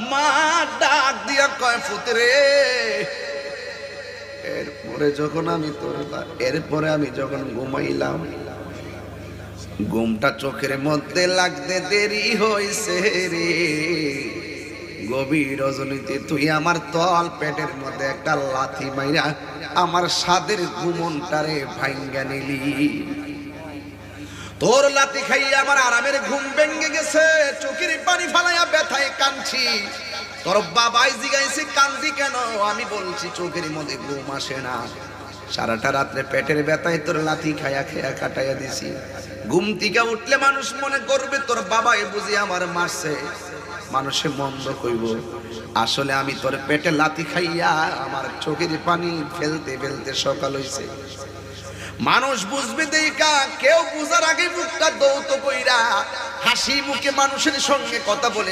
মা ডাক দিয়া কয় পুত্রে, এরপরে আমি যখন ঘুমাইলাম, ঘুমটা চোখের মধ্যে লাগতে দেরি হইছে রে। গভীর রজনীতে তুই আমার তল পেটের মধ্যে একটা লাথি মাইরা আমার সাদের ঘুমনটারে ভাঙ্গা নিলি। তোর লাথি খাইয়া আমার আরামের ঘুম ভেঙে গেছে, চোখের পানি ফালাইয়া ব্যথায় কাঁদছি। তোর বাবাই জিগাইছে কান্দি কেন? আমি বলছি চোখের মধ্যে ঘুম আসে না, সারাটা রাত্রে পেটের ব্যথায় তোর লাথি খায়া খেয়া কাটাইয়া দিছি। ঘুম থেকে উঠলে মানুষ মনে করবে তোর বাবাই বুঝি আমার মারছে, মানুষে মন্দ কইব। আসলে আমি তোর পেটে লাথি খাইয়া আমার চোখের পানি ফেলতে ফেলতে সকাল হইছে। মানুষ বুঝবে দেখা, কেউ বুঝার আগে মুখটা দৌত কইরা হাসি মুখে মানুষের সঙ্গে কথা বলে